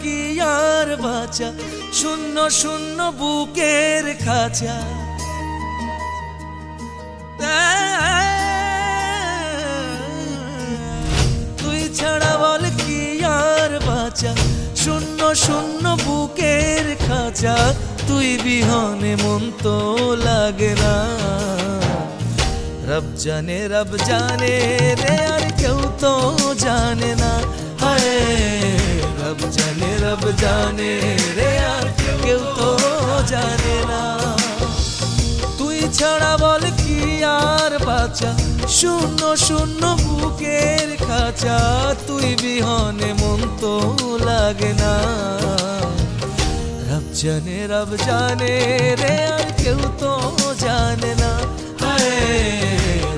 কি আর বাঁচা, শূন্য শূন্য বুকের খাঁচা। তুই ছাড়া বল কি আর বাঁচা, শূন্য শূন্য বুকের খাঁচা। তুই বিহনে মন তো লাগে না। রব জানে রে আর কেউ তো জানে না। হায় রব জানে রে আর কেউ তো জানে না। তুই ছাড়া বল কি আর বাঁচা, শূন্য শূন্য বুকের খাঁচা। তুই বিহনে মন তো লাগে না। রব জানে রে আর কেউ তো জানে না।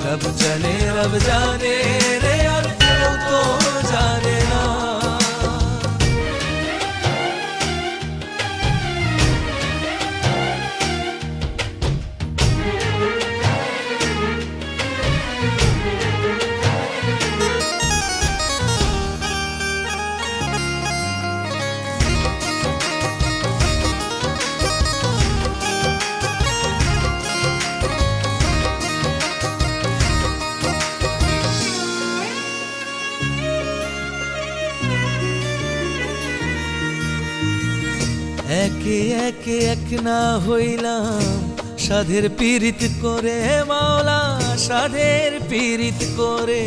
রব জানে রে আর কেউ তো জানে না। একে একে এক না হইলাম, সাধের পীড়িত করে মাওলা, সাধের পীড়িত করে।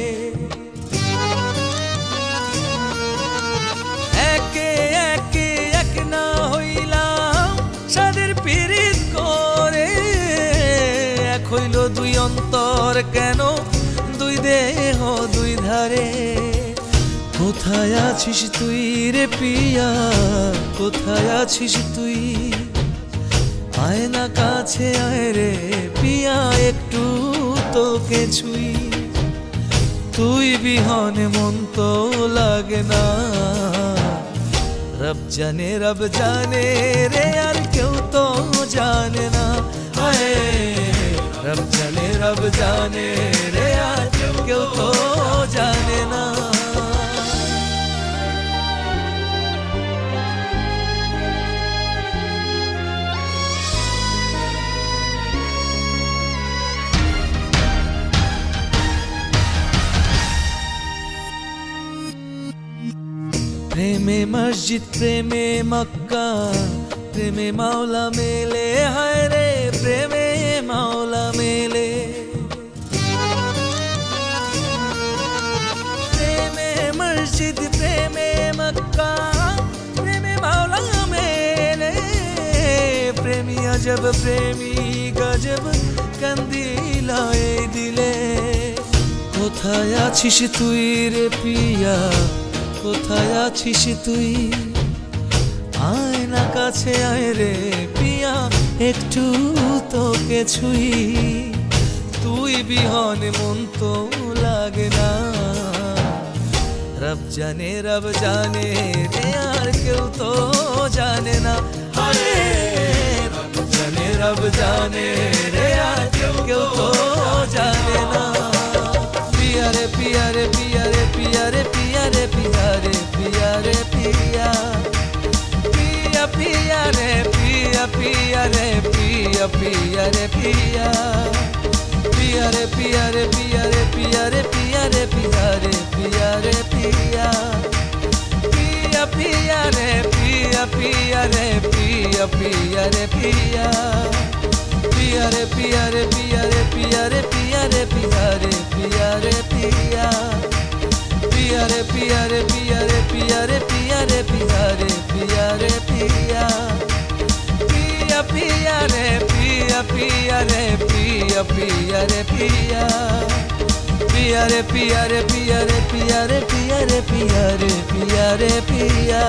একে একে এক না হইলাম, সাধের পীড়িত করে। এক হইল দুই অন্তর কেন, দুই দেহ দুই ধারে। কোথায় আছিস তুই রে পিয়া, কোথায় আছিস তুই? আয় না কাছে আয় রে পিয়া, একটু তোকে ছুই। তুই বিহনে মন তো লাগে না। রব জানে রে আর কেউ তো জানে না। হায় রব জানে রে আর কেউ তো জানে না। প্রেমে মসজিদ প্রেমে মক্কা, প্রেমে মাওলা মেলে। হায় রে প্রেমে মাওলা মেলে। প্রেমে মসজিদ প্রেমে মক্কা, প্রেমে মাওলা মেলে। প্রেমী আজব প্রেমী গজব, কান্দিলায় দিলে। কোথায় আছিস তুই রে পিয়া, কোথায় আছিস তুই? আয় না কাছে আয় রে পিয়া, একটু তোকে ছুই। তুই বিহনে মন তো লাগে না। রব জানে রে আর কেউ তো জানে না। রব জানে রে আর কেউ তো জানে না। পিয়া রে পিয়া রে পিয়া রে পিয়া রে পিয়া রে পিয়া রে পিয়া রে পিয়া। পিয়া পিয়া রে পিয়া পিয়া রে পিয়া পিয়া রে পিয়া। পিয়া রে পিয়া রে পিয়া রে পিয়া রে পিয়া রে পিয়া রে পিয়া রে পিয়া। পিয়া পিয়া রে পিয়া পিয়া রে পিয়া পিয়া রে পিয়া। पिया रे पिया रे पिया रे पिया रे पिया रे पिया रे पिया रे पिया। पिया रे पिया रे पिया रे पिया रे पिया रे पिया रे पिया रे पिया। पिया पिया रे पिया पिया रे पिया पिया रे पिया। पिया रे पिया रे पिया रे पिया रे पिया रे पिया रे पिया रे पिया।